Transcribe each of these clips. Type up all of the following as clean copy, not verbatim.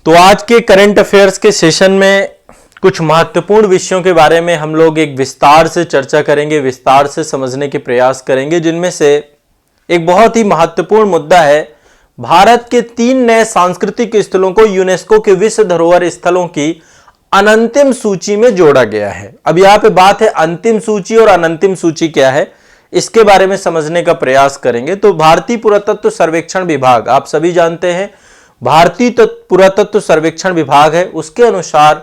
तो आज के करंट अफेयर्स के सेशन में कुछ महत्वपूर्ण विषयों के बारे में हम लोग एक विस्तार से चर्चा करेंगे, विस्तार से समझने के प्रयास करेंगे, जिनमें से एक बहुत ही महत्वपूर्ण मुद्दा है भारत के 3 नए सांस्कृतिक स्थलों को यूनेस्को के विश्व धरोहर स्थलों की अनंतिम सूची में जोड़ा गया है। अब यहां पे बात है अंतिम सूची और अनंतिम सूची क्या है, इसके बारे में समझने का प्रयास करेंगे। तो भारतीय पुरातत्व सर्वेक्षण विभाग, आप सभी जानते हैं भारतीय पुरातत्व सर्वेक्षण विभाग है, उसके अनुसार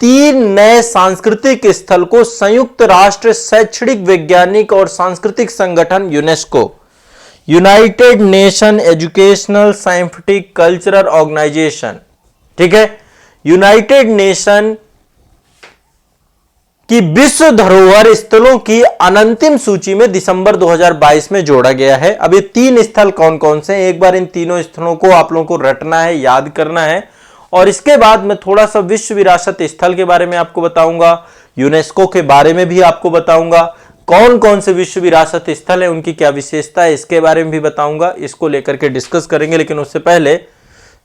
3 नए सांस्कृतिक स्थल को संयुक्त राष्ट्र शैक्षणिक वैज्ञानिक और सांस्कृतिक संगठन UNESCO, United Nation Educational Scientific Cultural Organization, ठीक है, यूनाइटेड नेशन की विश्व धरोहर स्थलों की अनंतिम सूची में दिसंबर 2022 में जोड़ा गया है। अब ये 3 स्थल कौन कौन से हैं, एक बार इन तीनों स्थलों को आप लोगों को रटना है, याद करना है, और इसके बाद मैं थोड़ा सा विश्व विरासत स्थल के बारे में आपको बताऊंगा, यूनेस्को के बारे में भी आपको बताऊंगा, कौन कौन से विश्व विरासत स्थल है, उनकी क्या विशेषता है, इसके बारे में भी बताऊंगा। इसको लेकर के डिस्कस करेंगे, लेकिन उससे पहले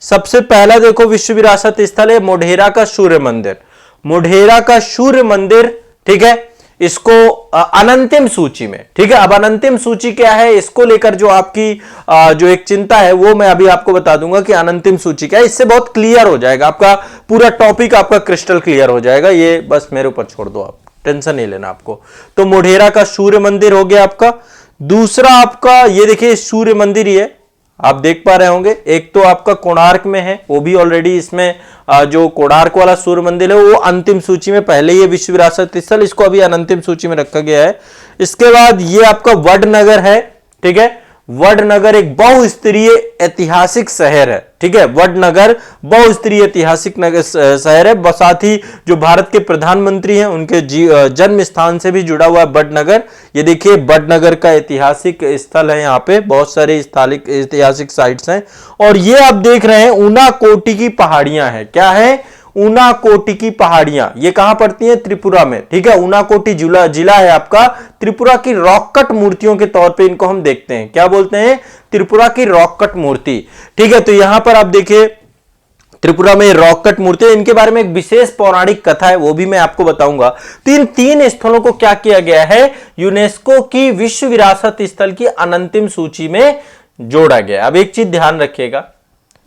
सबसे पहला देखो विश्व विरासत स्थल है मोढेरा का सूर्य मंदिर। मोढेरा का सूर्य मंदिर, ठीक है, इसको अनंतिम सूची में, ठीक है। अब अनंतिम सूची क्या है, इसको लेकर जो आपकी जो एक चिंता है वो मैं अभी आपको बता दूंगा कि अनंतिम सूची क्या है। इससे बहुत क्लियर हो जाएगा, आपका पूरा टॉपिक आपका क्रिस्टल क्लियर हो जाएगा। ये बस मेरे ऊपर छोड़ दो, आप टेंशन नहीं लेना आपको। तो मोढेरा का सूर्य मंदिर हो गया आपका। दूसरा आपका ये देखिए सूर्य मंदिर ही है, आप देख पा रहे होंगे। एक तो आपका कोणार्क में है, वो भी ऑलरेडी इसमें जो कोणार्क वाला सूर्य मंदिर है वो अंतिम सूची में पहले ही विश्व विरासत स्थल, इसको अभी अनंतिम सूची में रखा गया है। इसके बाद ये आपका वडनगर है, ठीक है। वडनगर एक बहुस्तरीय ऐतिहासिक शहर है, ठीक है। वडनगर बहुस्तरीय ऐतिहासिक शहर है, साथ ही जो भारत के प्रधानमंत्री हैं उनके जन्म स्थान से भी जुड़ा हुआ है वडनगर। ये देखिए वडनगर का ऐतिहासिक स्थल है, यहाँ पे बहुत सारे ऐतिहासिक साइट्स हैं। और ये आप देख रहे हैं ऊनाकोटी की पहाड़ियां हैं, क्या है, ऊनाकोटी की पहाड़ियां। ये कहां पड़ती हैं, त्रिपुरा में, ठीक है। ऊनाकोटी जिला है आपका, त्रिपुरा की रॉक कट मूर्तियों के तौर पे इनको हम देखते हैं, क्या बोलते हैं, त्रिपुरा की रॉक कट मूर्ति, ठीक है। तो यहां पर आप देखिए त्रिपुरा में रॉक कट मूर्ति, इनके बारे में एक विशेष पौराणिक कथा है, वो भी मैं आपको बताऊंगा। तो इन 3 स्थलों को क्या किया गया है, यूनेस्को की विश्व विरासत स्थल की अनंतिम सूची में जोड़ा गया। अब एक चीज ध्यान रखिएगा,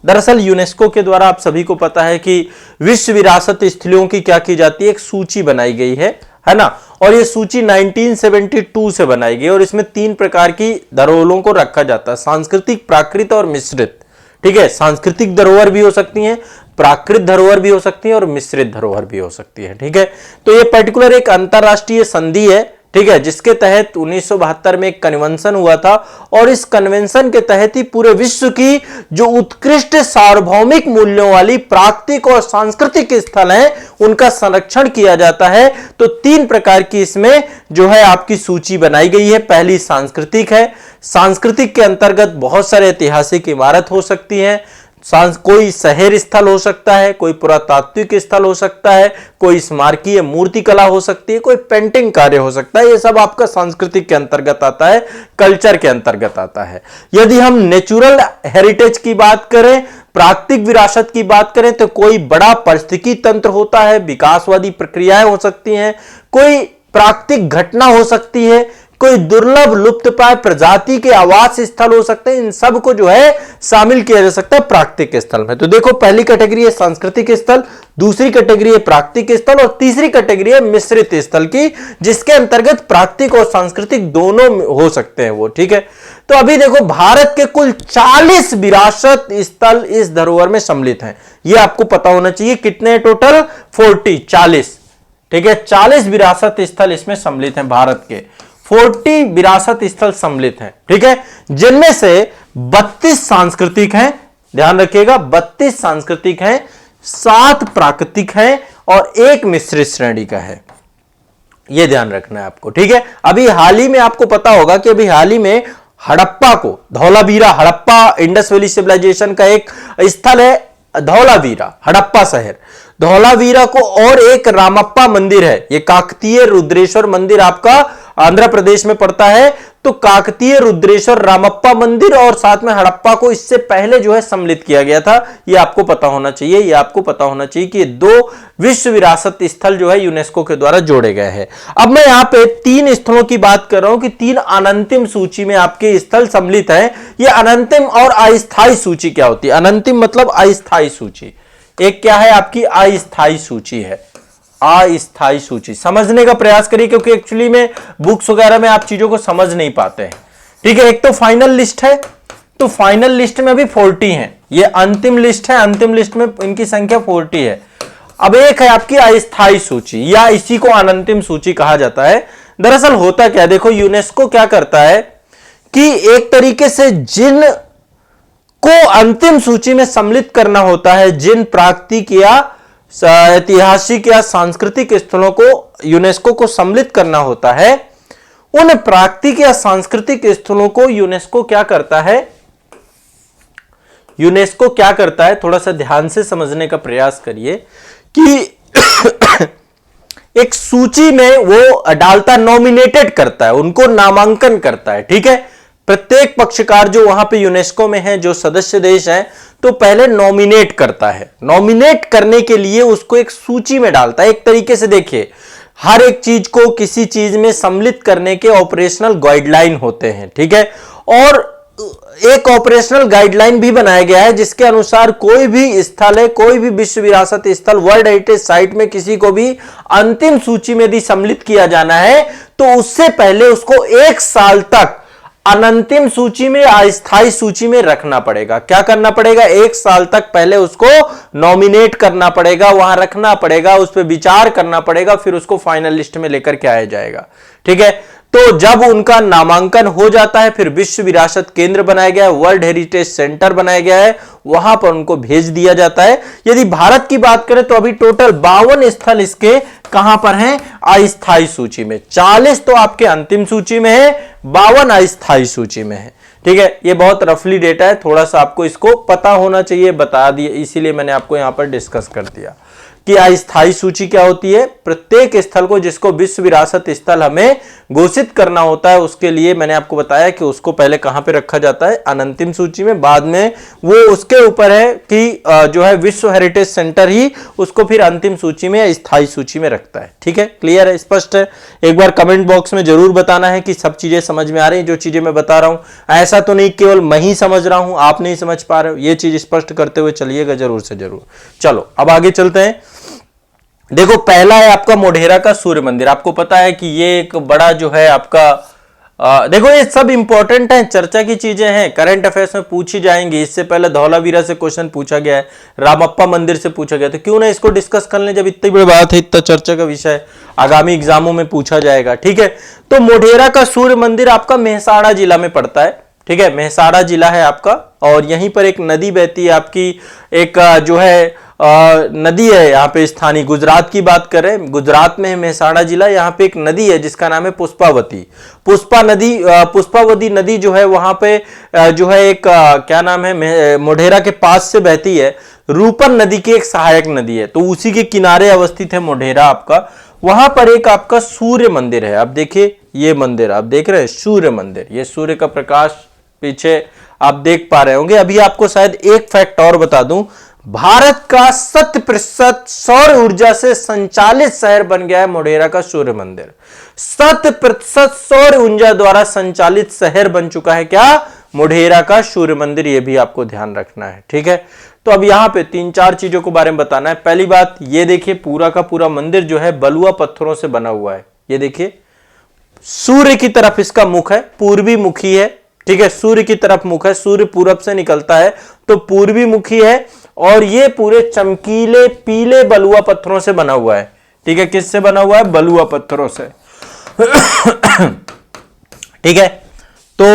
दरअसल यूनेस्को के द्वारा आप सभी को पता है कि विश्व विरासत स्थलों की क्या की जाती है, एक सूची बनाई गई है ना। और ये सूची 1972 से बनाई गई और इसमें 3 प्रकार की धरोहरों को रखा जाता है, सांस्कृतिक, प्राकृत और मिश्रित, ठीक है। सांस्कृतिक धरोहर भी हो सकती हैं, प्राकृत धरोहर भी हो सकती है और मिश्रित धरोहर भी हो सकती है, ठीक है। तो ये पर्टिकुलर एक अंतरराष्ट्रीय संधि है, ठीक है, जिसके तहत 1972 में एक कन्वेंशन हुआ था और इस कन्वेंशन के तहत ही पूरे विश्व की जो उत्कृष्ट सार्वभौमिक मूल्यों वाली प्राकृतिक और सांस्कृतिक स्थल हैं उनका संरक्षण किया जाता है। तो 3 प्रकार की इसमें जो है आपकी सूची बनाई गई है। पहली सांस्कृतिक है, सांस्कृतिक के अंतर्गत बहुत सारे ऐतिहासिक इमारत हो सकती हैं, कोई शहर स्थल हो सकता है, कोई पुरातात्विक स्थल हो सकता है, कोई स्मारकीय मूर्ति कला हो सकती है, कोई पेंटिंग कार्य हो सकता है। ये सब आपका सांस्कृतिक के अंतर्गत आता है, कल्चर के अंतर्गत आता है। यदि हम नेचुरल हेरिटेज की बात करें, प्राकृतिक विरासत की बात करें, तो कोई बड़ा पारिस्थितिकी तंत्र होता है, विकासवादी प्रक्रियाएं हो सकती हैं, कोई प्राकृतिक घटना हो सकती है, कोई दुर्लभ लुप्तप्राय प्रजाति के आवास स्थल हो सकते हैं। इन सब को जो है शामिल किया जा सकता है प्राकृतिक स्थल में। तो देखो पहली कैटेगरी है सांस्कृतिक स्थल, दूसरी कैटेगरी है प्राकृतिक स्थल और तीसरी कैटेगरी है मिश्रित स्थल की, जिसके अंतर्गत प्राकृतिक और सांस्कृतिक दोनों हो सकते हैं वो, ठीक है। तो अभी देखो भारत के कुल 40 विरासत स्थल इस धरोहर में सम्मिलित हैं, ये आपको पता होना चाहिए। कितने टोटल, 40, ठीक है। 40 विरासत स्थल इसमें सम्मिलित हैं, भारत के 40 विरासत स्थल सम्मिलित हैं, ठीक है, जिनमें से 32 सांस्कृतिक हैं, ध्यान रखिएगा 32 सांस्कृतिक हैं, 7 प्राकृतिक हैं और 1 मिश्रित श्रेणी का है। यह ध्यान रखना है आपको, ठीक है। अभी हाल ही में आपको पता होगा कि अभी हाल ही में हड़प्पा को, Dholavira, Harappa Indus Valley Civilization का एक स्थल है धौलावीरा, हड़प्पा शहर, धौलावीरा को, और एक रामप्पा मंदिर है, ये काकतीय रुद्रेश्वर मंदिर आपका आंध्र प्रदेश में पड़ता है। तो काकतीय, रुद्रेश्वर, रामप्पा मंदिर और साथ में हड़प्पा को इससे पहले जो है सम्मिलित किया गया था। ये आपको पता होना चाहिए, ये आपको पता होना चाहिए कि 2 विश्व विरासत स्थल जो है यूनेस्को के द्वारा जोड़े गए हैं। अब मैं यहां पे 3 स्थलों की बात कर रहा हूं कि 3 अनंतिम सूची में आपके स्थल सम्मिलित हैं। ये अनंतिम और अस्थायी सूची क्या होती है? अनंतिम मतलब अस्थायी सूची। एक क्या है आपकी अस्थायी सूची है, अस्थायी सूची। समझने का प्रयास करिए क्योंकि एक्चुअली में बुक्स वगैरह में आप चीजों को समझ नहीं पाते हैं। ठीक है, एक तो फाइनल लिस्ट है, तो फाइनल लिस्ट में अभी 40 है, ये अंतिम लिस्ट है, अंतिम लिस्ट में इनकी संख्या 40 है। अब एक है आपकी अस्थायी सूची या इसी को अनंतिम सूची कहा जाता है। दरअसल होता क्या, देखो यूनेस्को क्या करता है कि एक तरीके से जिन को अंतिम सूची में सम्मिलित करना होता है, जिन प्राकृतिक या ऐतिहासिक या सांस्कृतिक स्थलों को यूनेस्को को सम्मिलित करना होता है, उन प्राकृतिक या सांस्कृतिक स्थलों को यूनेस्को क्या करता है, यूनेस्को क्या करता है, थोड़ा सा ध्यान से समझने का प्रयास करिए कि एक सूची में वो डालता, नॉमिनेटेड करता है, उनको नामांकन करता है। ठीक है, प्रत्येक पक्षकार जो वहां पे यूनेस्को में है, जो सदस्य देश हैं, तो पहले नॉमिनेट करता है। नॉमिनेट करने के लिए उसको एक सूची में डालता है। एक तरीके से देखिए, हर एक चीज को किसी चीज में सम्मिलित करने के ऑपरेशनल गाइडलाइन होते हैं। ठीक है, और एक ऑपरेशनल गाइडलाइन भी बनाया गया है जिसके अनुसार कोई भी स्थल है, कोई भी विश्व विरासत स्थल, वर्ल्ड हेरिटेज साइट में किसी को भी अंतिम सूची में यदि सम्मिलित किया जाना है तो उससे पहले उसको 1 साल तक अनंतिम सूची में, अस्थायी सूची में रखना पड़ेगा। क्या करना पड़ेगा? 1 साल तक पहले उसको नॉमिनेट करना पड़ेगा, वहां रखना पड़ेगा, उस पर विचार करना पड़ेगा, फिर उसको फाइनल लिस्ट में लेकर के आया जाएगा। ठीक है, तो जब उनका नामांकन हो जाता है, फिर विश्व विरासत केंद्र बनाया गया है, वर्ल्ड हेरिटेज सेंटर बनाया गया है, वहां पर उनको भेज दिया जाता है। यदि भारत की बात करें तो अभी टोटल 52 स्थल इसके कहां पर हैं? अस्थायी सूची में। 40 तो आपके अंतिम सूची में है, 52 अस्थायी सूची में है। ठीक है, ये बहुत रफली डेटा है, थोड़ा सा आपको इसको पता होना चाहिए, बता दिए, इसीलिए मैंने आपको यहां पर डिस्कस कर दिया कि अस्थायी सूची क्या होती है। प्रत्येक स्थल को जिसको विश्व विरासत स्थल हमें घोषित करना होता है, उसके लिए मैंने आपको बताया कि उसको पहले कहां पे रखा जाता है? अनंतिम सूची में। बाद में वो उसके ऊपर है कि जो है विश्व हेरिटेज सेंटर ही उसको फिर अंतिम सूची में या स्थायी सूची में रखता है। ठीक है, क्लियर है, स्पष्ट है? एक बार कमेंट बॉक्स में जरूर बताना है कि सब चीजें समझ में आ रही हैं, जो चीजें मैं बता रहा हूं। ऐसा तो नहीं केवल मैं ही समझ रहा हूं, आप नहीं समझ पा रहे हो, ये चीज स्पष्ट करते हुए चलिएगा जरूर से जरूर। चलो अब आगे चलते हैं। देखो, पहला है आपका मोढेरा का सूर्य मंदिर। आपको पता है कि ये एक बड़ा जो है आपका देखो, ये सब इंपॉर्टेंट है, चर्चा की चीजें हैं, करंट अफेयर्स में पूछी जाएंगी। इससे पहले धौलावीरा से क्वेश्चन पूछा गया है, रामप्पा मंदिर से पूछा गया, तो क्यों ना इसको डिस्कस कर लें, जब इतनी बड़ी बात है, इतना चर्चा का विषय, आगामी एग्जामों में पूछा जाएगा। ठीक है, तो मोढेरा का सूर्य मंदिर आपका मेहसाणा जिला में पड़ता है। ठीक है, मेहसाणा जिला है आपका, और यहीं पर एक नदी बहती है आपकी, एक जो है नदी है यहाँ पे स्थानीय। गुजरात की बात करें, गुजरात में है मेहसाणा जिला, यहाँ पे एक नदी है जिसका नाम है पुष्पावती। पुष्पावती नदी जो है वहां पे जो है एक क्या नाम है, मोढेरा के पास से बहती है, रूपन नदी की एक सहायक नदी है, तो उसी के किनारे अवस्थित है मोढेरा आपका। वहां पर एक आपका सूर्य मंदिर है। अब देखिए, ये मंदिर आप देख रहे हैं, सूर्य मंदिर, ये सूर्य का प्रकाश पीछे आप देख पा रहे होंगे। अभी आपको शायद एक फैक्ट और बता दूं, भारत का 100% सौर ऊर्जा से संचालित शहर बन गया है मोढेरा का सूर्य मंदिर। 100% सौर ऊर्जा द्वारा संचालित शहर बन चुका है क्या? मोढेरा का सूर्य मंदिर। यह भी आपको ध्यान रखना है। ठीक है, तो अब यहां पे 3-4 चीजों के बारे में बताना है। पहली बात, ये देखिए, पूरा का पूरा मंदिर जो है बलुआ पत्थरों से बना हुआ है। ये देखिए, सूर्य की तरफ इसका मुख है, पूर्वी मुखी है। ठीक है, सूर्य की तरफ मुख है, सूर्य पूरब से निकलता है तो पूर्वी मुखी है, और ये पूरे चमकीले पीले बलुआ पत्थरों से बना हुआ है। ठीक है, किससे बना हुआ है? बलुआ पत्थरों से। ठीक है, तो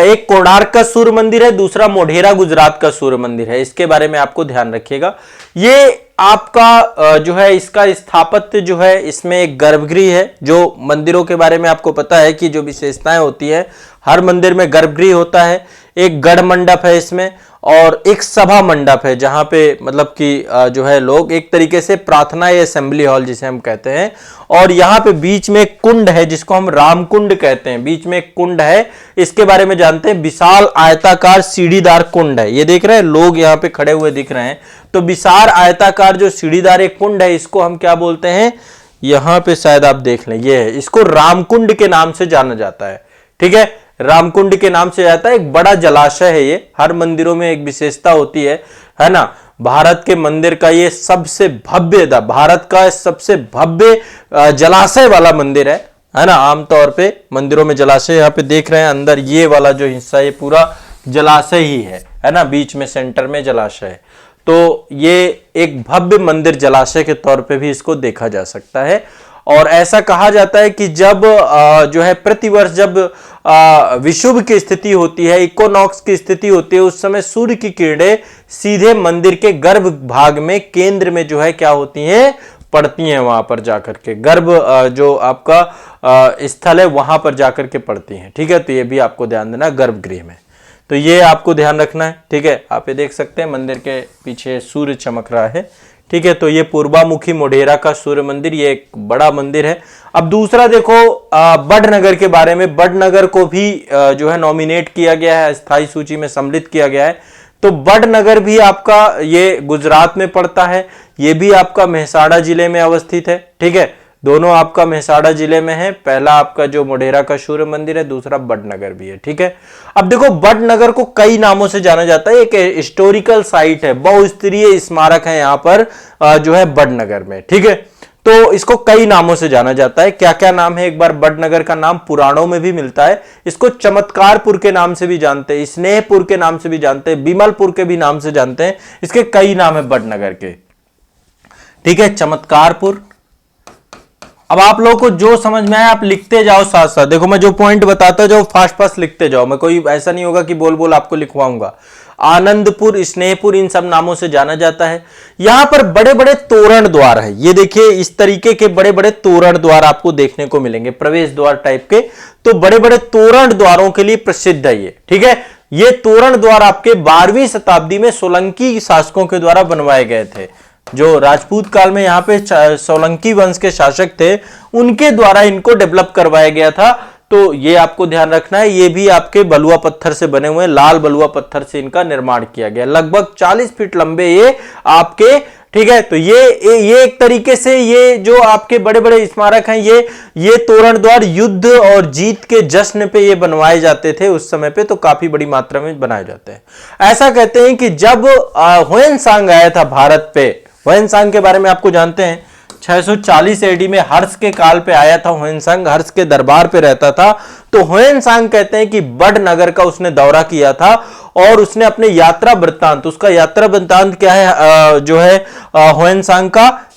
एक कोणार्क का सूर्य मंदिर है, दूसरा मोढेरा गुजरात का सूर्य मंदिर है। इसके बारे में आपको ध्यान रखिएगा। ये आपका जो है इसका स्थापत्य जो है, इसमें एक गर्भगृह है। जो मंदिरों के बारे में आपको पता है कि जो विशेषताएं होती है, हर मंदिर में गर्भगृह होता है, एक गढ़ मंडप है इसमें, और एक सभा मंडप है जहां पे मतलब कि जो है लोग एक तरीके से प्रार्थना या असेंबली हॉल जिसे हम कहते हैं, और यहाँ पे बीच में एक कुंड है जिसको हम राम कुंड कहते हैं, बीच में एक कुंड है, इसके बारे में जानते हैं। विशाल आयताकार सीढ़ीदार कुंड है, ये देख रहे हैं लोग यहाँ पे खड़े हुए दिख रहे हैं, तो विशाल आयताकार जो सीढ़ीदार एक कुंड है इसको हम क्या बोलते हैं, यहां पे शायद आप देख लें, ये है, इसको रामकुंड के नाम से जाना जाता है। ठीक है, रामकुंड के नाम से जाता है। एक बड़ा जलाशय है ये, हर मंदिरों में एक विशेषता होती है ना। भारत के मंदिर का ये सबसे भव्य, भारत का सबसे भव्य जलाशय वाला मंदिर है ना। आमतौर पे मंदिरों में जलाशय, यहाँ पे देख रहे हैं अंदर ये वाला जो हिस्सा ये पूरा जलाशय ही है ना, बीच में सेंटर में जलाशय है। तो ये एक भव्य मंदिर जलाशय के तौर पे भी इसको देखा जा सकता है। और ऐसा कहा जाता है कि जब जो है प्रतिवर्ष जब विषुव की स्थिति होती है, इक्विनॉक्स की स्थिति होती है, उस समय सूर्य की किरणें सीधे मंदिर के गर्भ भाग में केंद्र में जो है क्या होती हैं, पड़ती हैं, वहां पर जाकर के गर्भ जो आपका स्थल है वहां पर जाकर के पड़ती हैं। ठीक है, तो ये भी आपको ध्यान देना गर्भगृह में, तो ये आपको ध्यान रखना है। ठीक है, आप ये देख सकते हैं मंदिर के पीछे सूर्य चमक रहा है। ठीक है, तो ये पूर्वामुखी मोढेरा का सूर्य मंदिर, ये एक बड़ा मंदिर है। अब दूसरा देखो बड़नगर के बारे में, बड़नगर को भी जो है नॉमिनेट किया गया है, स्थायी सूची में सम्मिलित किया गया है। तो बड़नगर भी आपका ये गुजरात में पड़ता है, ये भी आपका मेहसाणा जिले में अवस्थित है। ठीक है, दोनों आपका मेहसाणा जिले में है, पहला आपका जो मोढेरा का सूर्य मंदिर है, दूसरा बड़नगर भी है। ठीक है, अब देखो बड़नगर को कई नामों से जाना जाता है, एक हिस्टोरिकल साइट है, बहुस्तरीय स्मारक है यहाँ पर जो है बड़नगर में। ठीक है, तो इसको कई नामों से जाना जाता है। क्या क्या नाम है, एक बार बड़नगर का नाम पुराणों में भी मिलता है, इसको चमत्कारपुर के नाम से भी जानते हैं, स्नेहपुर के नाम से भी जानते हैं, बिमलपुर के भी नाम से जानते हैं, इसके कई नाम है बड़नगर के। ठीक है, चमत्कारपुर। अब आप लोगों को जो समझ में आए आप लिखते जाओ साथ साथ, देखो मैं जो पॉइंट बताता जाओ फास्ट फास्ट लिखते जाओ, मैं कोई ऐसा नहीं होगा कि बोल बोल आपको लिखवाऊंगा। आनंदपुर, स्नेहपुर, इन सब नामों से जाना जाता है। यहां पर बड़े बड़े तोरण द्वार है, ये देखिए इस तरीके के बड़े बड़े तोरण द्वार आपको देखने को मिलेंगे, प्रवेश द्वार टाइप के, तो बड़े बड़े तोरण द्वारों के लिए प्रसिद्ध है ये। ठीक है, ये तोरण द्वार आपके 12वीं शताब्दी में सोलंकी शासकों के द्वारा बनवाए गए थे। जो राजपूत काल में यहाँ पे सोलंकी वंश के शासक थे, उनके द्वारा इनको डेवलप करवाया गया था। तो ये आपको ध्यान रखना है, ये भी आपके बलुआ पत्थर से बने हुए, लाल बलुआ पत्थर से इनका निर्माण किया गया, लगभग 40 फीट लंबे ये आपके। ठीक है, तो ये एक तरीके से ये जो आपके बड़े बड़े स्मारक हैं, ये तोरण द्वार युद्ध और जीत के जश्न पे ये बनवाए जाते थे उस समय पे, तो काफी बड़ी मात्रा में बनाए जाते हैं। ऐसा कहते हैं कि जब ह्वेनसांग आया था भारत पे, ह्वेनसांग के बारे में आपको जानते हैं, 640 एडी में हर्ष के काल पे आया था ह्वेनसांग, हर्ष के दरबार पे रहता था। तो ह्वेनसांग कहते हैं कि बड़नगर का उसने दौरा किया था और उसने अपने यात्रा वृत्तांत, उसका यात्रा वृत्तांत क्या है जो है ह्वेनसांग का,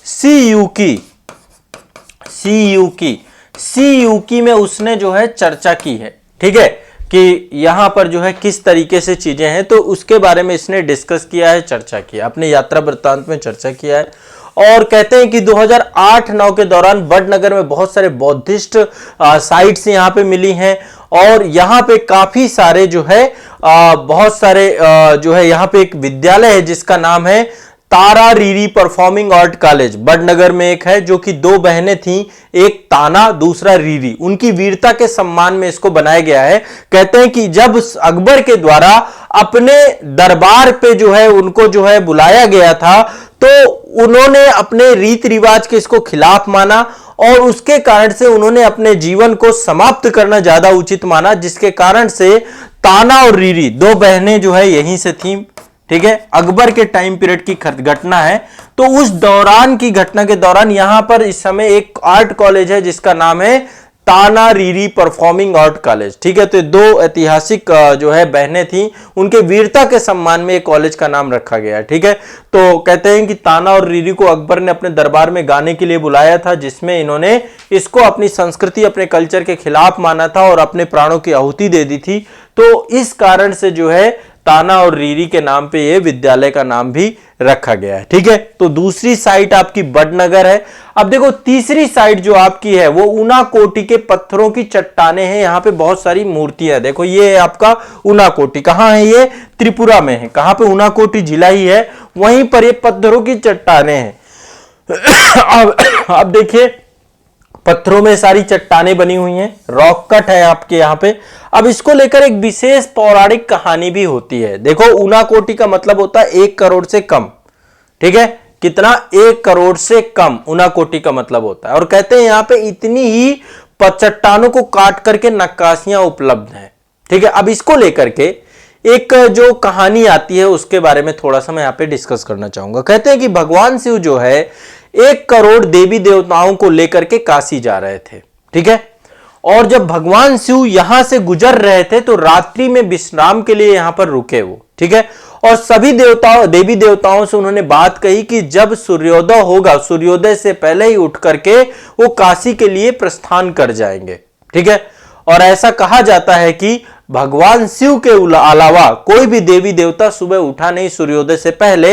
सीयूकी में उसने जो है चर्चा की है। ठीक है, कि यहां पर जो है किस तरीके से चीजें हैं, तो उसके बारे में इसने डिस्कस किया है, चर्चा किया, अपने यात्रा वृत्तांत में चर्चा किया है। और कहते हैं कि 2008-9 के दौरान बड़नगर में बहुत सारे बौद्धिस्ट साइट्स यहां पे मिली हैं, और यहां पे काफी सारे जो है बहुत सारे जो है यहां पे एक विद्यालय है जिसका नाम है तारा रीरी परफॉर्मिंग आर्ट कॉलेज, बड़नगर में एक है, जो कि 2 बहनें थीं, एक ताना दूसरा रीरी, उनकी वीरता के सम्मान में इसको बनाया गया है। कहते हैं कि जब अकबर के द्वारा अपने दरबार पे जो है उनको जो है बुलाया गया था, तो उन्होंने अपने रीति रिवाज के इसको खिलाफ माना, और उसके कारण से उन्होंने अपने जीवन को समाप्त करना ज्यादा उचित माना, जिसके कारण से ताना और रीरी 2 बहनें जो है यहीं से थीं। ठीक है, अकबर के टाइम पीरियड की घटना है। तो उस दौरान की घटना के दौरान यहां पर इस समय एक आर्ट कॉलेज है जिसका नाम है ताना रीरी परफॉर्मिंग आर्ट कॉलेज। ठीक है, तो 2 ऐतिहासिक जो है बहनें थीं, उनके वीरता के सम्मान में कॉलेज का नाम रखा गया है। ठीक है, तो कहते हैं कि ताना और रीरी को अकबर ने अपने दरबार में गाने के लिए बुलाया था, जिसमें इन्होंने इसको अपनी संस्कृति, अपने कल्चर के खिलाफ माना था और अपने प्राणों की आहुति दे दी थी। तो इस कारण से जो है ताना और रीरी के नाम पे ये विद्यालय का नाम भी रखा गया है। ठीक है, तो दूसरी साइट आपकी बड़नगर है। अब देखो तीसरी साइट जो आपकी है वो ऊनाकोटी के पत्थरों की चट्टाने हैं। यहां पे बहुत सारी मूर्तियां, देखो ये है आपका ऊनाकोटी। कहां है ये? त्रिपुरा में है। कहां पे? ऊनाकोटी जिला ही है, वहीं पर ये पत्थरों की चट्टाने हैं। अब देखिए पत्थरों में सारी चट्टानें बनी हुई हैं, रॉक कट है आपके यहां पे। अब इसको लेकर एक विशेष पौराणिक कहानी भी होती है। देखो ऊनाकोटी का मतलब होता है 1 करोड़ से कम। ठीक है, कितना? 1 करोड़ से कम ऊनाकोटी का मतलब होता है। और कहते हैं यहां पे इतनी ही चट्टानों को काट करके नक्काशियां उपलब्ध हैं। ठीक है, अब इसको लेकर के एक जो कहानी आती है उसके बारे में थोड़ा सा मैं यहां पे डिस्कस करना चाहूंगा। कहते हैं कि भगवान शिव जो है 1 करोड़ देवी देवताओं को लेकर के काशी जा रहे थे। ठीक है, और जब भगवान शिव यहां से गुजर रहे थे तो रात्रि में विश्राम के लिए यहां पर रुके वो। ठीक है, और सभी देवी देवताओं से उन्होंने बात कही कि जब सूर्योदय होगा, सूर्योदय से पहले ही उठ करके वो काशी के लिए प्रस्थान कर जाएंगे। ठीक है, और ऐसा कहा जाता है कि भगवान शिव के अलावा कोई भी देवी देवता सुबह उठा नहीं सूर्योदय से पहले।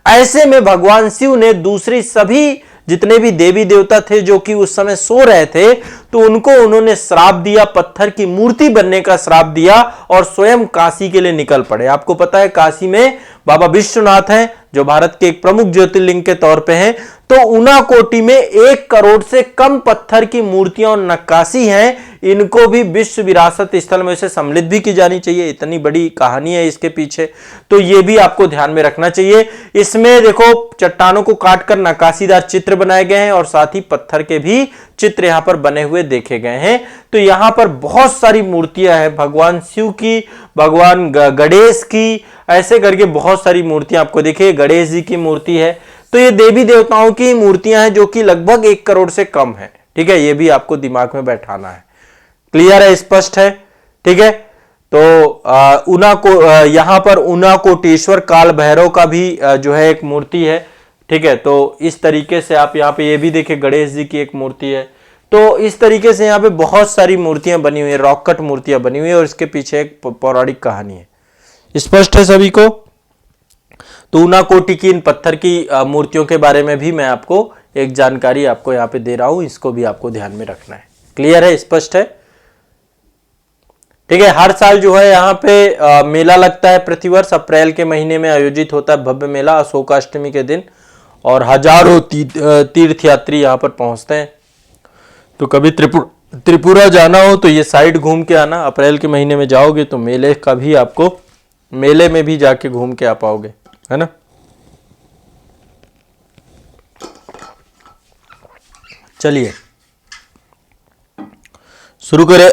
ऐसे में भगवान शिव ने दूसरी सभी जितने भी देवी देवता थे जो कि उस समय सो रहे थे, तो उनको उन्होंने श्राप दिया, पत्थर की मूर्ति बनने का श्राप दिया और स्वयं काशी के लिए निकल पड़े। आपको पता है काशी में बाबा विश्वनाथ हैं जो भारत के एक प्रमुख ज्योतिर्लिंग के तौर पे हैं। तो ऊनाकोटी में 1 करोड़ से कम पत्थर की मूर्तियां और नक्काशी हैं। इनको भी विश्व विरासत स्थल में से सम्मिलित भी की जानी चाहिए। इतनी बड़ी कहानी है इसके पीछे, तो ये भी आपको ध्यान में रखना चाहिए। इसमें देखो चट्टानों को काटकर नक्काशीदार चित्र बनाए गए हैं और साथ ही पत्थर के भी चित्र यहां पर बने हुए देखे गए हैं। तो यहां पर बहुत सारी मूर्तियां हैं, भगवान शिव की, भगवान गणेश की, ऐसे करके बहुत सारी मूर्तियां आपको देखिए। गणेश जी की मूर्ति है। तो ये देवी देवताओं की मूर्तियां हैं जो कि लगभग 1 करोड़ से कम है। ठीक है, ये भी आपको दिमाग में बैठाना है। क्लियर है? स्पष्ट है? ठीक है, तो यहां पर ऊनाकोटेश्वर काल भैरव का भी जो है एक मूर्ति है। ठीक है, तो इस तरीके से आप यहाँ पे ये भी देखिए गणेश जी की एक मूर्ति है। तो इस तरीके से यहाँ पे बहुत सारी मूर्तियां बनी हुई है, रॉककट मूर्तियां बनी हुई है और इसके पीछे एक पौराणिक कहानी है। स्पष्ट है सभी को? तो ऊनाकोटी की इन पत्थर की मूर्तियों के बारे में भी मैं आपको एक जानकारी आपको यहाँ पे दे रहा हूं, इसको भी आपको ध्यान में रखना है। क्लियर है? स्पष्ट है? ठीक है, हर साल जो है यहाँ पे मेला लगता है। प्रतिवर्ष अप्रैल के महीने में आयोजित होता है भव्य मेला अशोकाष्टमी के दिन, और हजारों तीर्थयात्री यहाँ पर पहुंचते हैं। तो कभी त्रिपुरा जाना हो तो ये साइड घूम के आना। अप्रैल के महीने में जाओगे तो मेले का भी आपको, मेले में भी जाके घूम के आ पाओगे, है ना। चलिए शुरू करें।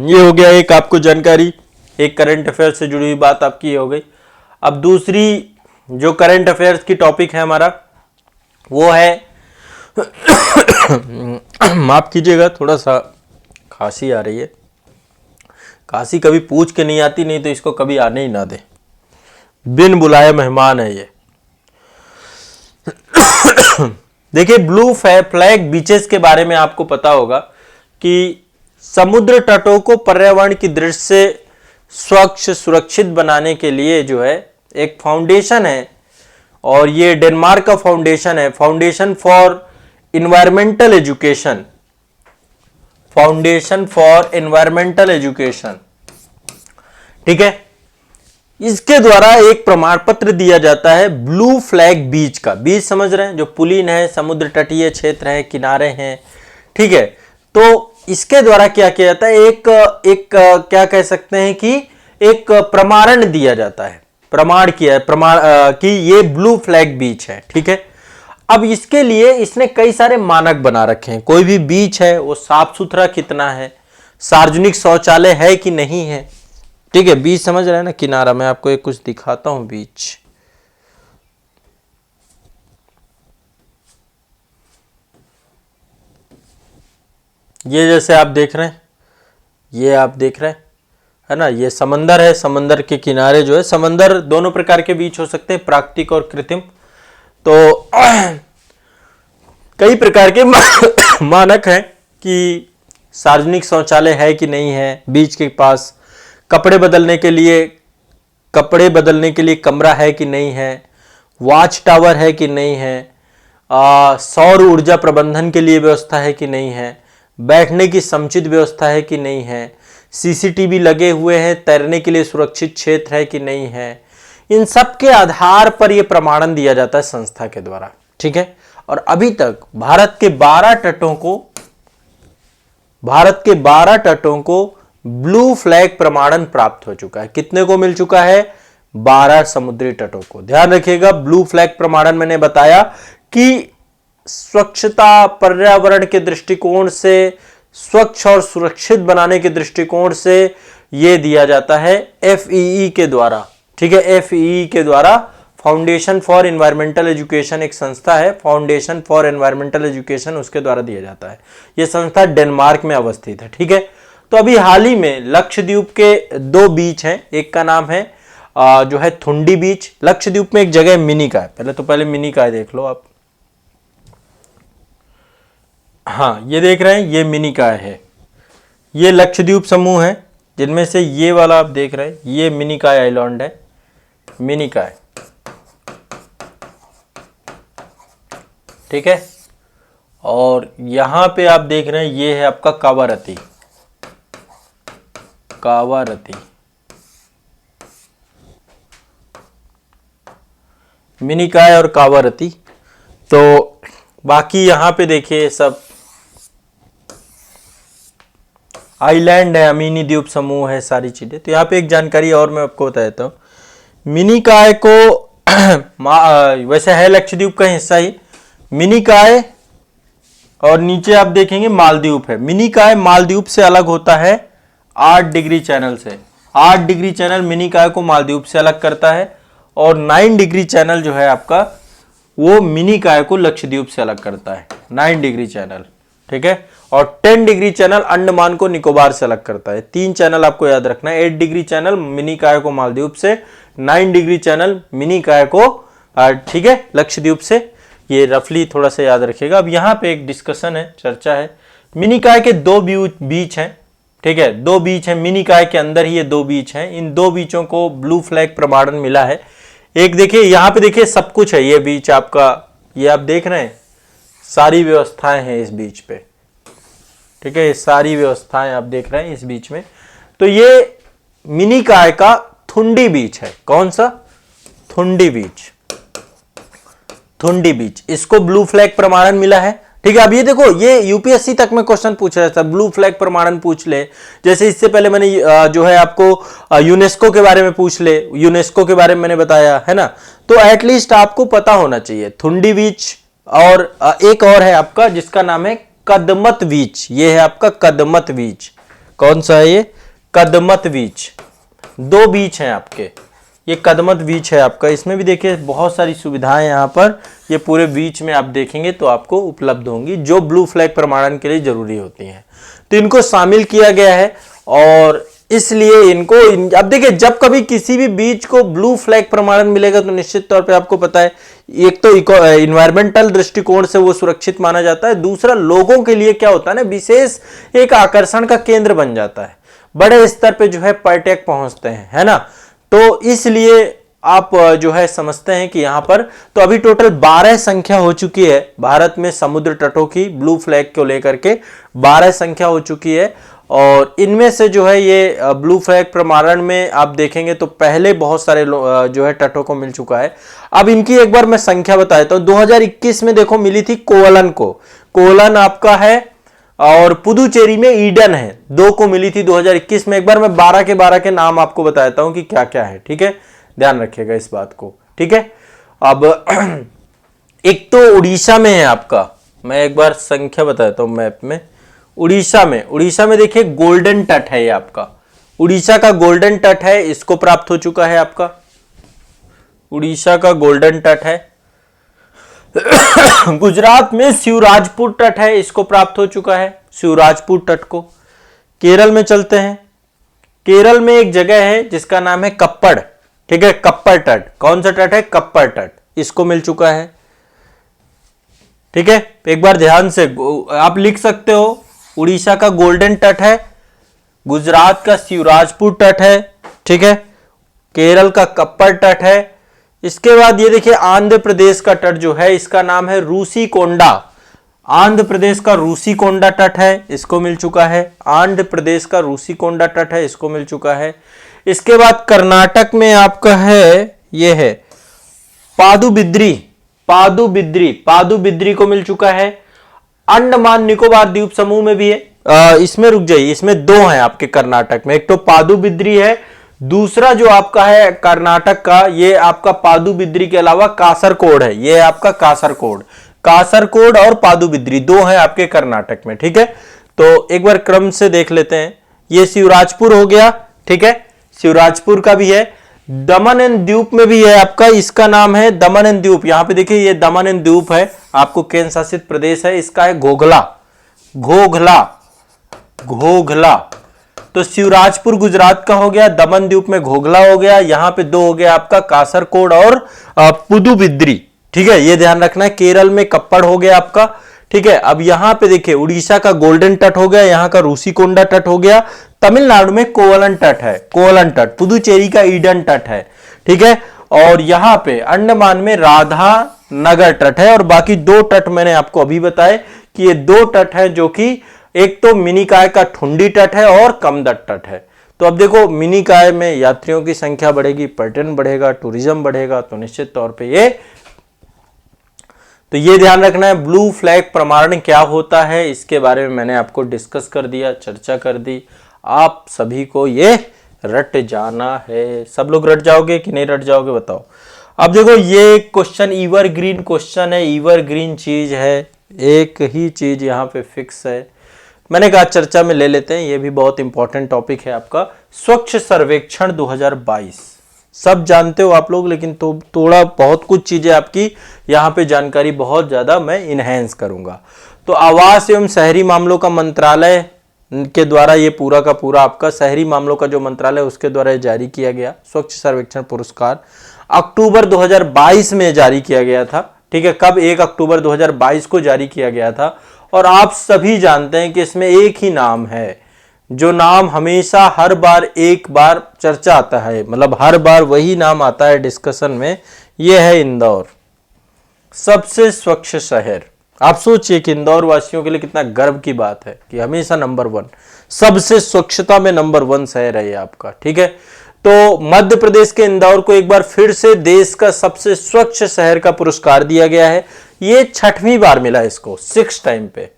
ये हो गया एक आपको जानकारी, एक करंट अफेयर से जुड़ी हुई बात आपकी हो गई। अब दूसरी जो करंट अफेयर्स की टॉपिक है हमारा वो है माफ कीजिएगा, थोड़ा सा खांसी आ रही है। खांसी कभी पूछ के नहीं आती, नहीं तो इसको कभी आने ही ना दे, बिन बुलाए मेहमान है ये। देखिए ब्लू फ्लैग बीचेस के बारे में आपको पता होगा कि समुद्र तटों को पर्यावरण की दृष्टि से स्वच्छ सुरक्षित बनाने के लिए जो है एक फाउंडेशन है, और ये डेनमार्क का फाउंडेशन है, foundation for environmental education, foundation for environmental education. ठीक है, इसके द्वारा एक प्रमाण पत्र दिया जाता है ब्लू फ्लैग बीच का। बीच समझ रहे हैं, जो पुलिन है, समुद्र तटीय क्षेत्र है, किनारे हैं। ठीक है, तो इसके द्वारा क्या किया जाता है, एक क्या कह सकते हैं कि एक प्रमाणन दिया जाता है, प्रमाण किया है, कि ये ब्लू फ्लैग बीच है। ठीक है, अब इसके लिए इसने कई सारे मानक बना रखे हैं। कोई भी बीच है वो साफ सुथरा कितना है, सार्वजनिक शौचालय है कि नहीं है। ठीक है, बीच समझ रहे हैं ना, किनारा। मैं आपको एक कुछ दिखाता हूं बीच। ये जैसे आप देख रहे हैं, ये आप देख रहे हैं, है ना, ये समंदर है। समंदर के किनारे जो है, समंदर दोनों प्रकार के बीच हो सकते हैं, प्राकृतिक और कृत्रिम। तो कई प्रकार के मानक हैं कि सार्वजनिक शौचालय है कि नहीं है, बीच के पास कपड़े बदलने के लिए कपड़े बदलने के लिए कमरा है कि नहीं है, वॉच टावर है कि नहीं है, सौर ऊर्जा प्रबंधन के लिए व्यवस्था है कि नहीं है, बैठने की समुचित व्यवस्था है कि नहीं है, सीसीटीवी लगे हुए हैं, तैरने के लिए सुरक्षित क्षेत्र है कि नहीं है। इन सब के आधार पर यह प्रमाणन दिया जाता है संस्था के द्वारा, ठीक है। और अभी तक भारत के 12 तटों को ब्लू फ्लैग प्रमाणन प्राप्त हो चुका है। कितने को मिल चुका है? 12 समुद्री तटों को। ध्यान रखिएगा, ब्लू फ्लैग प्रमाणन मैंने बताया कि स्वच्छता, पर्यावरण के दृष्टिकोण से, स्वच्छ और सुरक्षित बनाने के दृष्टिकोण से यह दिया जाता है FEE के द्वारा, ठीक है। FEE के द्वारा, फाउंडेशन फॉर एनवायरमेंटल एजुकेशन एक संस्था है, फाउंडेशन फॉर एनवायरमेंटल एजुकेशन, उसके द्वारा दिया जाता है। यह संस्था डेनमार्क में अवस्थित है, ठीक है। तो अभी हाल ही में लक्षद्वीप के 2 बीच हैं, एक का नाम है जो है थुंडी बीच। लक्षद्वीप में एक जगह मिनिकॉय, पहले मिनिकॉय देख लो आप। हाँ, ये देख रहे हैं, ये मिनिकॉय है। ये लक्षद्वीप समूह है, जिनमें से ये वाला आप देख रहे हैं, ये मिनिकॉय आइलैंड है, मिनिकॉय, ठीक है। और यहां पे आप देख रहे हैं, ये है आपका कावारती, मिनिकॉय और कावारती। तो बाकी यहां पे देखिए सब आइलैंड है, अमीनी द्वीप समूह है, सारी चीजें। तो यहाँ पे एक जानकारी और मैं आपको बता देता हूं। मिनिकॉय को वैसे है लक्षद्वीप का हिस्सा ही मिनिकॉय, और नीचे आप देखेंगे मालदीव है। मिनिकॉय मालदीव से अलग होता है 8 डिग्री चैनल से। 8 डिग्री चैनल मिनिकॉय को मालदीव से अलग करता है, और 9 डिग्री चैनल जो है आपका, वो मिनिकॉय को लक्षद्वीप से अलग करता है, 9 डिग्री चैनल, ठीक है। और 10 डिग्री चैनल अंडमान को निकोबार से अलग करता है। 3 चैनल आपको याद रखना है। 8 डिग्री चैनल मिनिकॉय को मालदीव से, 9 डिग्री चैनल मिनिकॉय को, ठीक है, लक्षद्वीप से। ये रफली थोड़ा सा याद रखिएगा। अब यहाँ पे एक डिस्कशन है, चर्चा है। मिनिकॉय के 2 बीच हैं, ठीक है, 2 बीच हैं मिनिकॉय के अंदर ही, ये 2 बीच हैं। इन 2 बीचों को ब्लू फ्लैग प्रमाणन मिला है। एक देखिए यहाँ पे, देखिए सब कुछ है, ये बीच आपका, ये आप देख रहे हैं, सारी व्यवस्थाएं हैं इस बीच पे, ठीक है। ये सारी व्यवस्थाएं आप देख रहे हैं इस बीच में। तो ये मिनिकॉय का थुंडी बीच है। कौन सा? थुंडी बीच, थुंडी बीच, इसको ब्लू फ्लैग प्रमाणन मिला है, ठीक है। अब ये देखो, ये यूपीएससी तक में क्वेश्चन पूछ रहा था, ब्लू फ्लैग प्रमाणन पूछ ले। जैसे इससे पहले मैंने जो है आपको यूनेस्को के बारे में पूछ ले, यूनेस्को के बारे में मैंने बताया है ना। तो एटलीस्ट आपको पता होना चाहिए थुंडी बीच। और एक और है आपका, जिसका नाम है कदमत बीच। ये है आपका कदमत बीच। कौन सा है ये? कदमत बीच। 2 बीच हैं आपके, ये कदमत बीच है आपका। इसमें भी देखिए बहुत सारी सुविधाएं यहाँ पर, ये पूरे बीच में आप देखेंगे तो आपको उपलब्ध होंगी, जो ब्लू फ्लैग प्रमाणन के लिए जरूरी होती हैं। तो इनको शामिल किया गया है, और इसलिए इनको अब देखिए, जब कभी किसी भी बीच को ब्लू फ्लैग प्रमाणन मिलेगा तो निश्चित तौर पे आपको पता है, एक तो इन्वायरमेंटल दृष्टिकोण से वो सुरक्षित माना जाता है, दूसरा लोगों के लिए क्या होता है ना, विशेष एक आकर्षण का केंद्र बन जाता है, बड़े स्तर पे जो है पर्यटक पहुंचते हैं, है ना। तो इसलिए आप जो है समझते हैं कि यहां पर तो अभी टोटल 12 संख्या हो चुकी है भारत में समुद्र तटों की, ब्लू फ्लैग को लेकर के 12 संख्या हो चुकी है। और इनमें से जो है ये ब्लू फ्लैग प्रमाणन में आप देखेंगे तो पहले बहुत सारे जो है तटों को मिल चुका है। अब इनकी एक बार मैं संख्या बता देता हूं। 2021 में देखो मिली थी कोवलन को, कोवलन आपका है, और पुदुचेरी में ईडन है, 2 को मिली थी 2021 में। एक बार मैं 12 के नाम आपको बताता हूं कि क्या क्या है, ठीक है, ध्यान रखिएगा इस बात को, ठीक है। अब एक तो उड़ीसा में है आपका, मैं एक बार संख्या बताता हूं मैप में। उड़ीसा में देखिए गोल्डन तट है, ये आपका उड़ीसा का गोल्डन तट है, इसको प्राप्त हो चुका है आपका, उड़ीसा का गोल्डन तट है। गुजरात में शिवराजपुर तट है, इसको प्राप्त हो चुका है, शिवराजपुर तट को। केरल में चलते हैं, केरल में एक जगह है जिसका नाम है कप्पड़, ठीक है, कप्पड़ तट। कौन सा तट है? कप्पड़ तट, इसको मिल चुका है, ठीक है। एक बार ध्यान से आप लिख सकते हो, उड़ीसा का गोल्डन तट है, गुजरात का शिवराजपुर तट है, ठीक है, केरल का कप्पर तट है। इसके बाद ये देखिए आंध्र प्रदेश का तट जो है इसका नाम है रूसीकोंडा। आंध्र प्रदेश का रूसीकोंडा तट है, इसको मिल चुका है। आंध्र प्रदेश का रूसीकोंडा तट है, इसको मिल चुका है। इसके बाद कर्नाटक में आपका है, ये है पादुबिद्री। पादुबिद्री को मिल चुका है। अंडमान निकोबार द्वीप समूह में भी है। इसमें रुक जाइए, इसमें दो हैं आपके कर्नाटक में, एक तो पादुबिद्री है, दूसरा जो आपका है कर्नाटक का, ये आपका पादुबिद्री के अलावा कासरकोड है। ये आपका कासरकोड और पादुबिद्री दो हैं आपके कर्नाटक में। ठीक है, तो एक बार क्रम से देख लेते हैं। ये शिवराजपुर हो गया, ठीक है, शिवराजपुर का भी है। दमन एंड द्वीप में भी है आपका, इसका नाम है दमन एंड द्वीप। यहां पे देखिए ये दमन एंड द्वीप है, आपको केंद्र शासित प्रदेश है, इसका है घोघला। तो शिवराजपुर गुजरात का हो गया, दमन द्वीप में घोघला हो गया, यहां पे दो हो गया आपका कासरकोड और पुदुबिद्री। ठीक है, ये ध्यान रखना है। केरल में कप्पड़ हो गया आपका। ठीक है, अब यहां पे देखिए उड़ीसा का गोल्डन तट हो गया, यहां का रूसीकोंडा तट हो गया। तमिलनाडु में कोवलन तट है, पुदुचेरी का ईडन तट है। ठीक है, और यहां पे अंडमान में राधा नगर तट है। और बाकी दो तट मैंने आपको अभी बताए कि ये दो तट है, जो कि एक तो मिनिकाय का ठुंडी तट है और कमदट तट है। तो अब देखो मिनिकाय में यात्रियों की संख्या बढ़ेगी, पर्यटन बढ़ेगा, टूरिज्म बढ़ेगा, तो निश्चित तौर पे ये ध्यान रखना है। ब्लू फ्लैग प्रमाणन क्या होता है इसके बारे में मैंने आपको डिस्कस कर दिया, चर्चा कर दी। आप सभी को ये रट जाना है। सब लोग रट जाओगे कि नहीं रट जाओगे बताओ। अब देखो ये क्वेश्चन एवरग्रीन क्वेश्चन है, एवरग्रीन चीज है, एक ही चीज यहाँ पे फिक्स है। मैंने कहा चर्चा में ले लेते हैं, ये भी बहुत इंपॉर्टेंट टॉपिक है आपका। स्वच्छ सर्वेक्षण 2022 सब जानते हो आप लोग, लेकिन तो थोड़ा बहुत कुछ चीजें आपकी यहाँ पे जानकारी बहुत ज्यादा मैं इनहेंस करूंगा। तो आवास एवं शहरी मामलों का मंत्रालय के द्वारा ये पूरा का पूरा आपका शहरी मामलों का जो मंत्रालय उसके द्वारा जारी किया गया स्वच्छ सर्वेक्षण पुरस्कार अक्टूबर 2022 में जारी किया गया था। ठीक है, कब? 1 अक्टूबर 2022 को जारी किया गया था। और आप सभी जानते हैं कि इसमें एक ही नाम है, जो नाम हमेशा हर बार एक बार चर्चा आता है, मतलब हर बार वही नाम आता है डिस्कशन में, यह है इंदौर, सबसे स्वच्छ शहर। आप सोचिए कि इंदौर वासियों के लिए कितना गर्व की बात है कि हमेशा नंबर 1, सबसे स्वच्छता में नंबर 1 शहर है ये आपका। ठीक है, तो मध्य प्रदेश के इंदौर को एक बार फिर से देश का सबसे स्वच्छ शहर का पुरस्कार दिया गया है। ये 6वीं बार मिला इसको, 6 टाइम पे।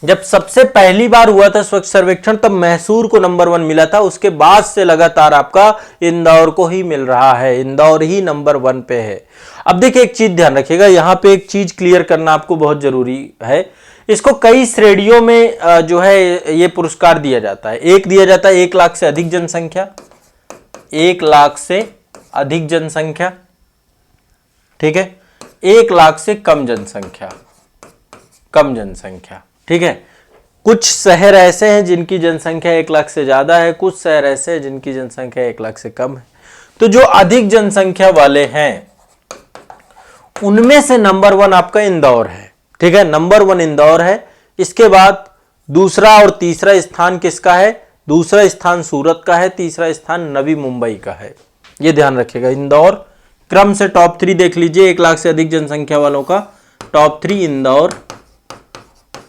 जब सबसे पहली बार हुआ था स्वच्छ सर्वेक्षण तब मैसूर को नंबर 1 मिला था, उसके बाद से लगातार आपका इंदौर को ही मिल रहा है, इंदौर ही नंबर 1 पे है। अब देखिए एक चीज ध्यान रखिएगा, यहां पे एक चीज क्लियर करना आपको बहुत जरूरी है। इसको कई श्रेणियों में जो है ये पुरस्कार दिया जाता है। एक दिया जाता है 1 लाख से अधिक जनसंख्या, 1 लाख से अधिक जनसंख्या, ठीक है, 1 लाख से कम जनसंख्या, ठीक है। कुछ शहर ऐसे हैं जिनकी जनसंख्या 1 लाख से ज्यादा है, कुछ शहर ऐसे हैं जिनकी जनसंख्या 1 लाख से कम है। तो जो अधिक जनसंख्या वाले हैं उनमें से नंबर 1 आपका इंदौर है। ठीक है, नंबर 1 इंदौर है। इसके बाद दूसरा और तीसरा स्थान किसका है? दूसरा स्थान सूरत का है, तीसरा स्थान नवी मुंबई का है। यह ध्यान रखिएगा। इंदौर क्रम से टॉप 3 देख लीजिए, 1 लाख से अधिक जनसंख्या वालों का टॉप 3 इंदौर,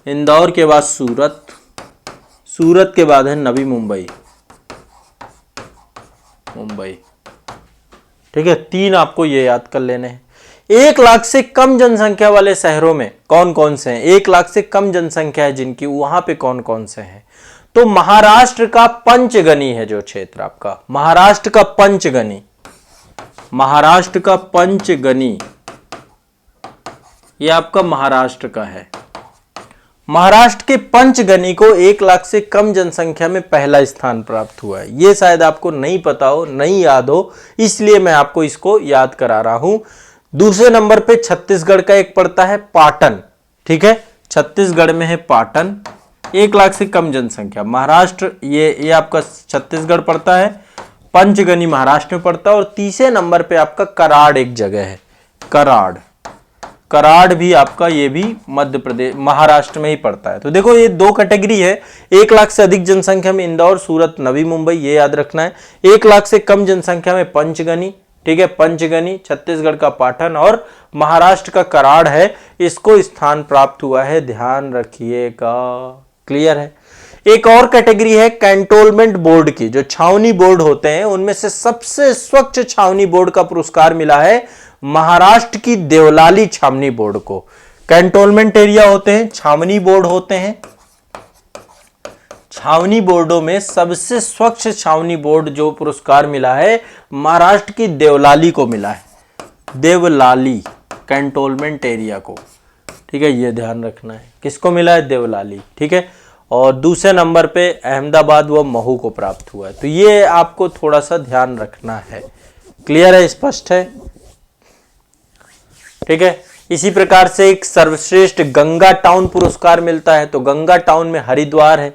इंदौर के बाद सूरत, सूरत के बाद है नवी मुंबई, ठीक है। 3 आपको ये याद कर लेने हैं। 1 लाख से कम जनसंख्या वाले शहरों में कौन कौन से हैं? 1 लाख से कम जनसंख्या है जिनकी, वहां पे कौन कौन से हैं? तो महाराष्ट्र का पंचगनी है जो क्षेत्र आपका, महाराष्ट्र का पंचगनी, महाराष्ट्र का पंचगनी ये आपका महाराष्ट्र का है। महाराष्ट्र के पंचगनी को 1 लाख से कम जनसंख्या में पहला स्थान प्राप्त हुआ है। यह शायद आपको नहीं पता हो, नहीं याद हो, इसलिए मैं आपको इसको याद करा रहा हूं। दूसरे नंबर पे छत्तीसगढ़ का एक पड़ता है पाटन, ठीक है, छत्तीसगढ़ में है पाटन, 1 लाख से कम जनसंख्या। महाराष्ट्र ये आपका छत्तीसगढ़ पड़ता है, पंचगनी महाराष्ट्र में पड़ता है। और तीसरे नंबर पे आपका कराड़ एक जगह है, कराड़, कराड़ भी आपका, ये भी मध्य प्रदेश महाराष्ट्र में ही पड़ता है। तो देखो ये दो कैटेगरी है, 1 लाख से अधिक जनसंख्या में इंदौर, सूरत, नवी मुंबई, ये याद रखना है। 1 लाख से कम जनसंख्या में पंचगनी, ठीक है, पंचगनी, छत्तीसगढ़ का पाटन और महाराष्ट्र का कराड़ है, इसको स्थान प्राप्त हुआ है, ध्यान रखिएगा। क्लियर है। एक और कैटेगरी है कैंटोनमेंट बोर्ड की, जो छावनी बोर्ड होते हैं उनमें से सबसे स्वच्छ छावनी बोर्ड का पुरस्कार मिला है महाराष्ट्र की देवलाली छावनी बोर्ड को। कैंटोनमेंट एरिया होते हैं, छावनी बोर्ड होते हैं, छावनी बोर्डों में सबसे स्वच्छ छावनी बोर्ड जो पुरस्कार मिला है महाराष्ट्र की देवलाली को मिला है, देवलाली कैंटोनमेंट एरिया को, ठीक है, ये ध्यान रखना है, किसको मिला है, देवलाली, ठीक है। और दूसरे नंबर पे अहमदाबाद व महू को प्राप्त हुआ है। तो ये आपको थोड़ा सा ध्यान रखना है। क्लियर है, स्पष्ट है, ठीक है। इसी प्रकार से एक सर्वश्रेष्ठ गंगा टाउन पुरस्कार मिलता है, तो गंगा टाउन में हरिद्वार है,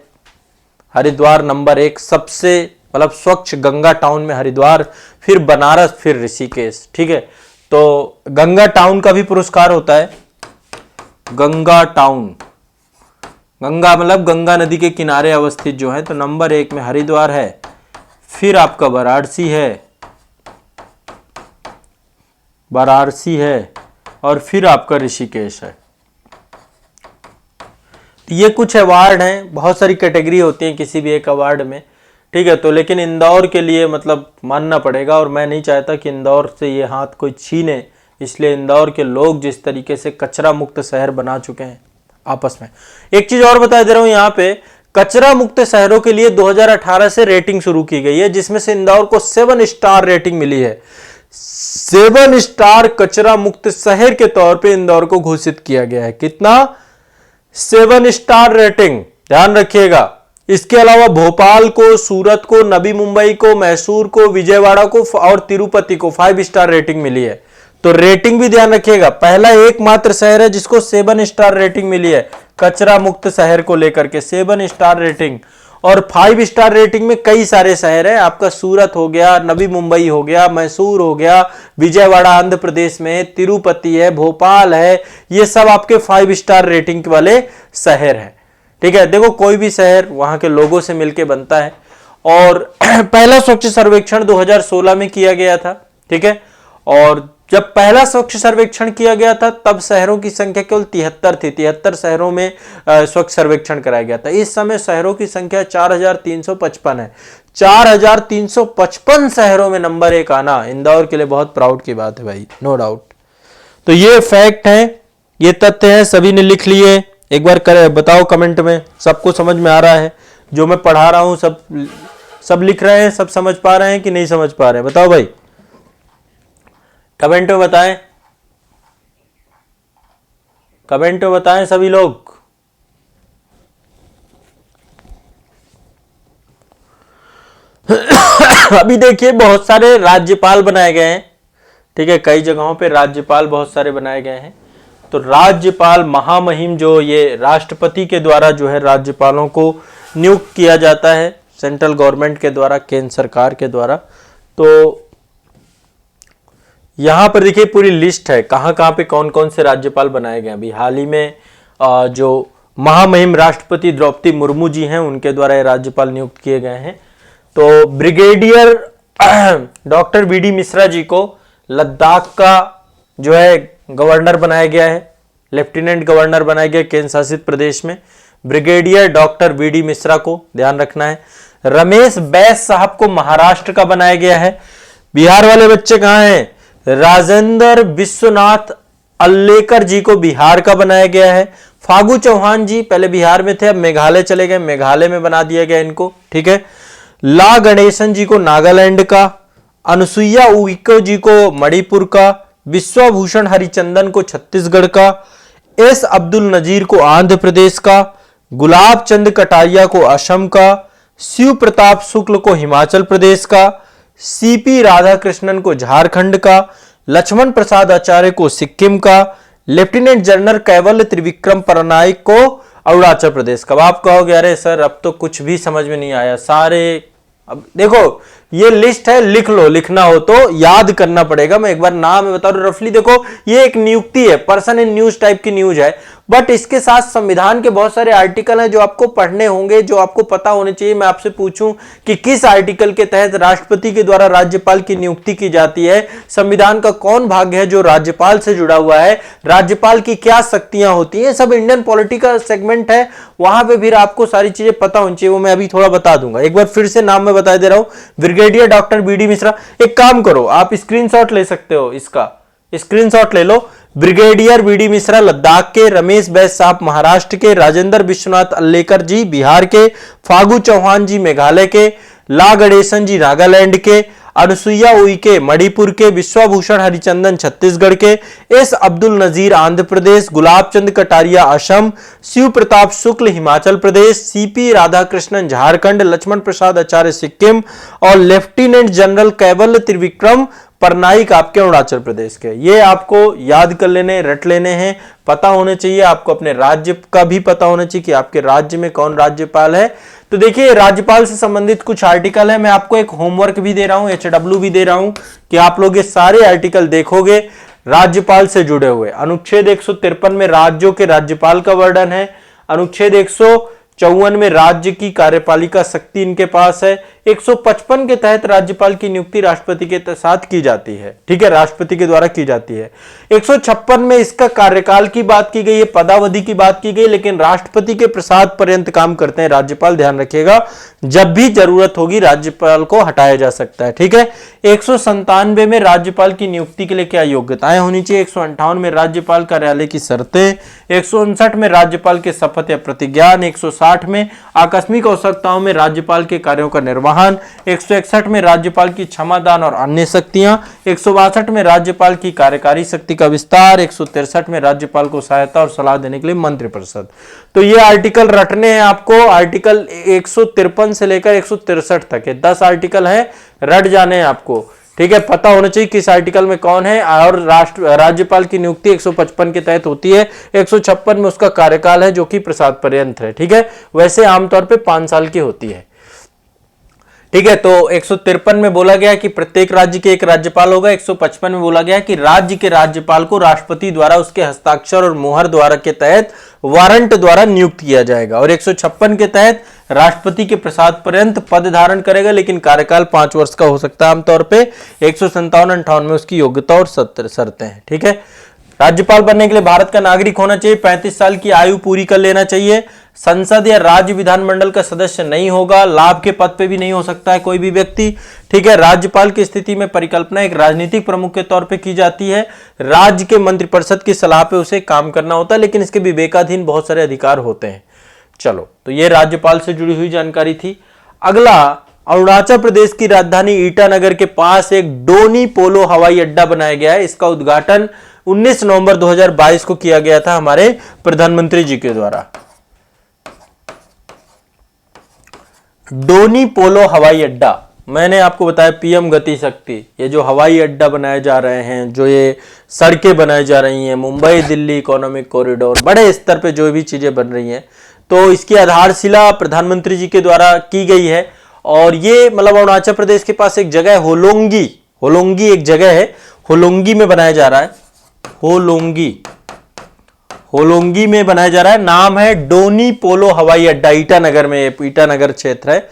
हरिद्वार नंबर 1 सबसे मतलब स्वच्छ गंगा टाउन में हरिद्वार, फिर बनारस, फिर ऋषिकेश, ठीक है। तो गंगा टाउन का भी पुरस्कार होता है, गंगा टाउन, गंगा मतलब गंगा नदी के किनारे अवस्थित जो है, तो नंबर 1 में हरिद्वार है, फिर आपका वाराणसी है, वाराणसी है, और फिर आपका ऋषिकेश है। ये कुछ अवार्ड हैं, बहुत सारी कैटेगरी होती है किसी भी एक अवार्ड में, ठीक है। तो लेकिन इंदौर के लिए मतलब मानना पड़ेगा, और मैं नहीं चाहता कि इंदौर से ये हाथ कोई छीने, इसलिए इंदौर के लोग जिस तरीके से कचरा मुक्त शहर बना चुके हैं आपस में। एक चीज और बता दे रहा हूं, यहाँ पे कचरा मुक्त शहरों के लिए 2018 से रेटिंग शुरू की गई है, जिसमें से इंदौर को 7 स्टार रेटिंग मिली है। 7 स्टार कचरा मुक्त शहर के तौर पे इंदौर को घोषित किया गया है। कितना? 7 स्टार रेटिंग, ध्यान रखिएगा। इसके अलावा भोपाल को, सूरत को, नवी मुंबई को, मैसूर को, विजयवाड़ा को और तिरुपति को 5 स्टार रेटिंग मिली है। तो रेटिंग भी ध्यान रखिएगा, पहला एकमात्र शहर है जिसको 7 स्टार रेटिंग मिली है कचरा मुक्त शहर को लेकर के, 7 स्टार रेटिंग। और 5 स्टार रेटिंग में कई सारे शहर है, आपका सूरत हो गया, नवी मुंबई हो गया, मैसूर हो गया, विजयवाड़ा आंध्र प्रदेश में, तिरुपति है, भोपाल है, ये सब आपके 5 स्टार रेटिंग वाले शहर है, ठीक है। देखो कोई भी शहर वहां के लोगों से मिलके बनता है। और पहला स्वच्छ सर्वेक्षण 2016 में किया गया था, ठीक है। और जब पहला स्वच्छ सर्वेक्षण किया गया था तब शहरों की संख्या केवल 73 थी, 73 शहरों में स्वच्छ सर्वेक्षण कराया गया था। इस समय शहरों की संख्या 4355 है। 4355 शहरों में नंबर 1 आना इंदौर के लिए बहुत प्राउड की बात है भाई, नो डाउट। तो ये फैक्ट है, ये तथ्य है, सभी ने लिख लिए। एक बार बताओ कमेंट में, सबको समझ में आ रहा है जो मैं पढ़ा रहा हूं? सब लिख रहे हैं, सब समझ पा रहे हैं कि नहीं समझ पा रहे हैं? बताओ भाई, कमेंट में बताएं, कमेंट में बताएं सभी लोग। अभी देखिए बहुत सारे राज्यपाल बनाए गए हैं, ठीक है, कई जगहों पे राज्यपाल बहुत सारे बनाए गए हैं। तो राज्यपाल महामहिम, जो ये राष्ट्रपति के द्वारा जो है राज्यपालों को नियुक्त किया जाता है सेंट्रल गवर्नमेंट के द्वारा, केंद्र सरकार के द्वारा। तो यहां पर देखिए पूरी लिस्ट है कहां कहां पे कौन कौन से राज्यपाल बनाए गए। अभी हाल ही में जो महामहिम राष्ट्रपति द्रौपदी मुर्मू जी हैं उनके द्वारा ये राज्यपाल नियुक्त किए गए हैं। तो brigadier doctor VD. Mishra ji को लद्दाख का जो है गवर्नर बनाया गया है, लेफ्टिनेंट गवर्नर बनाया गया केंद्र शासित प्रदेश में। Brigadier doctor VD. मिश्रा को ध्यान रखना है। रमेश बैस साहब को महाराष्ट्र का बनाया गया है। बिहार वाले बच्चे कहां हैं? राजेंद्र विश्वनाथ अल्लेकर जी को बिहार का बनाया गया है। फागू चौहान जी पहले बिहार में थे, अब मेघालय चले गए, मेघालय में बना दिया गया इनको, ठीक है। ला गणेशन जी को नागालैंड का, अनुसुईया उइके जी को मणिपुर का, विश्वभूषण हरिचंदन को छत्तीसगढ़ का, एस अब्दुल नजीर को आंध्र प्रदेश का, गुलाब चंद कटारिया को असम का, शिव प्रताप शुक्ल को हिमाचल प्रदेश का, सीपी राधाकृष्णन को झारखंड का, लक्ष्मण प्रसाद आचार्य को सिक्किम का, लेफ्टिनेंट जनरल कैवल्य त्रिविक्रम परनाइक को अरुणाचल प्रदेश का। अब आप कहोगे अरे सर अब तो कुछ भी समझ में नहीं आया, सारे अब देखो ये लिस्ट है, लिख लो, लिखना हो तो याद करना पड़ेगा। मैं एक बार नाम बता रहा हूं रफली। देखो ये एक नियुक्ति है, पर्सन इन न्यूज टाइप की न्यूज है, बट इसके साथ संविधान के बहुत सारे आर्टिकल हैं जो आपको पढ़ने होंगे, जो आपको पता होने चाहिए। मैं आपसे पूछूं कि किस आर्टिकल के तहत राष्ट्रपति के द्वारा राज्यपाल की नियुक्ति की जाती है, संविधान का कौन भाग है जो राज्यपाल से जुड़ा हुआ है, राज्यपाल की क्या शक्तियां होती हैं, सब इंडियन पॉलिटिकल सेगमेंट है, वहां पे फिर आपको सारी चीजें पता होनी चाहिए। वो मैं अभी थोड़ा बता दूंगा। एक बार फिर से नाम मैं बता दे रहा हूं, brigadier doctor B D Mishra. एक काम करो, आप स्क्रीनशॉट ले सकते हो, इसका स्क्रीनशॉट ले लो। Brigadier B D Mishra Ladakh के, रमेश बैस साहब महाराष्ट्र के, राजेंद्र विश्वनाथ अल्लेकर जी बिहार के, फागू चौहान जी मेघालय के, ला गणेशन जी नागालैंड के, अनुसुईया उइके मणिपुर के, विश्वभूषण हरिचंदन छत्तीसगढ़ के, एस अब्दुल नजीर आंध्र प्रदेश, गुलाब चंद कटारिया असम, शिव प्रताप शुक्ल हिमाचल प्रदेश, सीपी राधाकृष्णन झारखंड, लक्ष्मण प्रसाद आचार्य सिक्किम और लेफ्टिनेंट जनरल कैवल्य त्रिविक्रम परनाइक आपके अरुणाचल प्रदेश के। ये आपको याद कर लेने, रट लेने हैं, पता होने चाहिए। आपको अपने राज्य का भी पता होना चाहिए कि आपके राज्य में कौन राज्यपाल है। तो देखिए राज्यपाल से संबंधित कुछ आर्टिकल है, मैं आपको एक होमवर्क भी दे रहा हूं, HW भी दे रहा हूं कि आप लोग ये सारे आर्टिकल देखोगे राज्यपाल से जुड़े हुए। अनुच्छेद 153 में राज्यों के राज्यपाल का वर्णन है, अनुच्छेद 154 में राज्य की कार्यपालिका शक्ति इनके पास है, 155 के तहत राज्यपाल की नियुक्ति राष्ट्रपति के साथ की जाती है, ठीक है, राष्ट्रपति के द्वारा की जाती है। 156 में इसका कार्यकाल की बात की गई है, पदावधि की बात की गई, लेकिन राष्ट्रपति के प्रसाद पर्यंत काम करते हैं राज्यपाल, ध्यान रखिएगा। जब भी जरूरत होगी राज्यपाल को हटाया जा सकता है, ठीक है। 197 में राज्यपाल की नियुक्ति के लिए क्या योग्यताएं होनी चाहिए, 158 में राज्यपाल कार्यालय की शर्तें, 159 में राज्यपाल के शपथ या प्रतिज्ञान, 160 में आकस्मिक आवश्यकताओं में राज्यपाल के कार्यों का निर्वहन, 161 में राज्यपाल की क्षमादान और अन्य शक्तियां, 162 में राज्यपाल की कार्यकारी शक्ति का विस्तार, 163 में राज्यपाल को सहायता और सलाह देने के लिए मंत्रिपरिषद। तो ये आर्टिकल रटने हैं आपको, आर्टिकल 153 से लेकर 163 तक है, 10 आर्टिकल हैं, रट जाने हैं आपको, ठीक है। पता होना चाहिए किस आर्टिकल में कौन है। और राज्यपाल की नियुक्ति 155 के तहत होती है, 156 में उसका कार्यकाल है जो कि प्रसाद पर्यंत है, ठीक है। वैसे आमतौर पे 5 साल की होती है, ठीक है। तो 153 में बोला गया कि प्रत्येक राज्य के एक राज्यपाल होगा, 155 में बोला गया कि राज्य के राज्यपाल को राष्ट्रपति द्वारा उसके हस्ताक्षर और मुहर द्वारा के तहत वारंट द्वारा नियुक्त किया जाएगा, और 156 के तहत राष्ट्रपति के प्रसाद पर्यंत पद धारण करेगा, लेकिन कार्यकाल 5 वर्ष का हो सकता है आमतौर पे। 157-58 में उसकी योग्यता और शर्तें हैं, ठीक है। राज्यपाल बनने के लिए भारत का नागरिक होना चाहिए, 35 साल की आयु पूरी कर लेना चाहिए, संसद या राज्य विधानमंडल का सदस्य नहीं होगा, लाभ के पद पे भी नहीं हो सकता है कोई भी व्यक्ति, ठीक है। राज्यपाल की स्थिति में परिकल्पना एक राजनीतिक प्रमुख के तौर पे की जाती है, राज्य के मंत्रिपरिषद की सलाह पे उसे काम करना होता है, लेकिन इसके विवेकाधीन बहुत सारे अधिकार होते हैं। चलो, तो ये राज्यपाल से जुड़ी हुई जानकारी थी। अगला, अरुणाचल प्रदेश की राजधानी ईटानगर के पास एक डोनी पोलो हवाई अड्डा बनाया गया है। इसका उद्घाटन 19 नवंबर 2022 को किया गया था हमारे प्रधानमंत्री जी के द्वारा। डोनी पोलो हवाई अड्डा, मैंने आपको बताया पीएम गति शक्ति, ये जो हवाई अड्डा बनाए जा रहे हैं, जो ये सड़कें बनाई जा रही हैं, मुंबई दिल्ली इकोनॉमिक कॉरिडोर, बड़े स्तर पे जो भी चीजें बन रही हैं, तो इसकी आधारशिला प्रधानमंत्री जी के द्वारा की गई है। और ये मतलब अरुणाचल प्रदेश के पास एक जगह है होलोंगी एक जगह है, होलोंगी में बनाया जा रहा है, होलोंगी में बनाया जा रहा है। नाम है डोनी पोलो हवाई अड्डा, ईटानगर में, ईटानगर क्षेत्र है।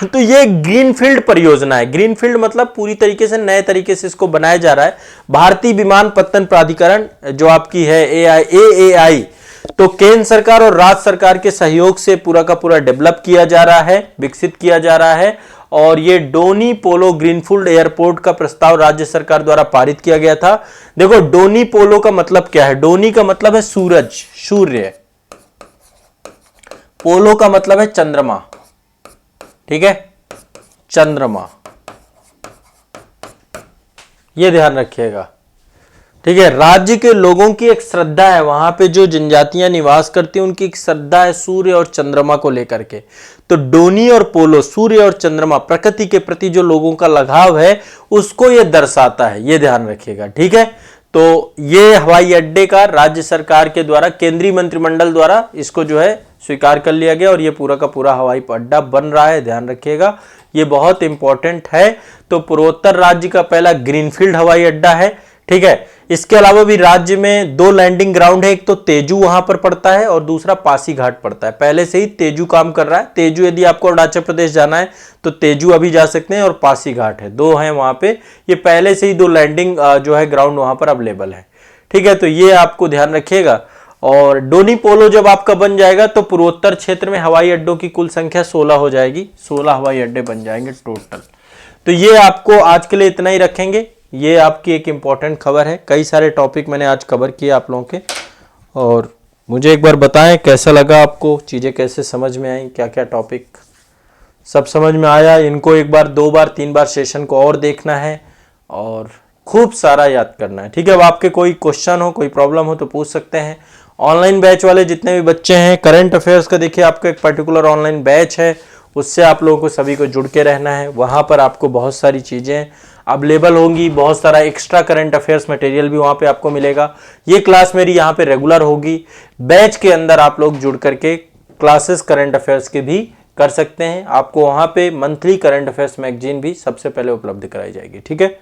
तो ये ग्रीनफील्ड परियोजना है। ग्रीनफील्ड मतलब पूरी तरीके से नए तरीके से इसको बनाया जा रहा है। भारतीय विमानपत्तन प्राधिकरण जो आपकी है AAI, तो केंद्र सरकार और राज्य सरकार के सहयोग से पूरा का पूरा डेवलप किया जा रहा है, विकसित किया जा रहा है। और ये डोनी पोलो ग्रीनफील्ड एयरपोर्ट का प्रस्ताव राज्य सरकार द्वारा पारित किया गया था। देखो डोनी पोलो का मतलब क्या है, डोनी का मतलब है सूरज, सूर्य, पोलो का मतलब है चंद्रमा, ठीक है, चंद्रमा, ये ध्यान रखिएगा, ठीक है। राज्य के लोगों की एक श्रद्धा है, वहां पे जो जनजातियां निवास करती हैं उनकी एक श्रद्धा है सूर्य और चंद्रमा को लेकर के। तो डोनी और पोलो, सूर्य और चंद्रमा, प्रकृति के प्रति जो लोगों का लगाव है उसको ये दर्शाता है, ये ध्यान रखिएगा, ठीक है। तो ये हवाई अड्डे का राज्य सरकार के द्वारा, केंद्रीय मंत्रिमंडल द्वारा इसको जो है स्वीकार कर लिया गया और ये पूरा का पूरा हवाई अड्डा बन रहा है, ध्यान रखिएगा, ये बहुत इंपॉर्टेंट है। तो पूर्वोत्तर राज्य का पहला ग्रीनफील्ड हवाई अड्डा है, ठीक है। इसके अलावा भी राज्य में 2 लैंडिंग ग्राउंड है, एक तो तेजू वहां पर पड़ता है और दूसरा पासीघाट पड़ता है। पहले से ही तेजू काम कर रहा है। तेजू यदि आपको अरुणाचल प्रदेश जाना है तो तेजू अभी जा सकते हैं और पासीघाट है, 2 हैं वहां पे। ये पहले से ही 2 लैंडिंग जो है ग्राउंड वहां पर अवेलेबल है, ठीक है। तो ये आपको ध्यान रखिएगा। और डोनी पोलो जब आपका बन जाएगा तो पूर्वोत्तर क्षेत्र में हवाई अड्डों की कुल संख्या 16 हो जाएगी, 16 हवाई अड्डे बन जाएंगे टोटल। तो ये आपको आज के लिए इतना ही रखेंगे। ये आपकी एक इंपॉर्टेंट खबर है। कई सारे टॉपिक मैंने आज कवर किए आप लोगों के, और मुझे एक बार बताएं कैसा लगा आपको, चीज़ें कैसे समझ में आई, क्या क्या टॉपिक सब समझ में आया। इनको एक बार, 2 बार, 3 बार सेशन को और देखना है और खूब सारा याद करना है, ठीक है। अब आपके कोई क्वेश्चन हो, कोई प्रॉब्लम हो तो पूछ सकते हैं। ऑनलाइन बैच वाले जितने भी बच्चे हैं, करंट अफेयर्स का देखिए आपका एक पर्टिकुलर ऑनलाइन बैच है, उससे आप लोगों को सभी को जुड़ के रहना है। वहां पर आपको बहुत सारी चीज़ें अवेलेबल होंगी, बहुत सारा एक्स्ट्रा करंट अफेयर्स मटेरियल भी वहां पे आपको मिलेगा। ये क्लास मेरी यहाँ पे रेगुलर होगी। बैच के अंदर आप लोग जुड़ करके क्लासेस करंट अफेयर्स के भी कर सकते हैं। आपको वहां पे मंथली करंट अफेयर्स मैगजीन भी सबसे पहले उपलब्ध कराई जाएगी, ठीक है।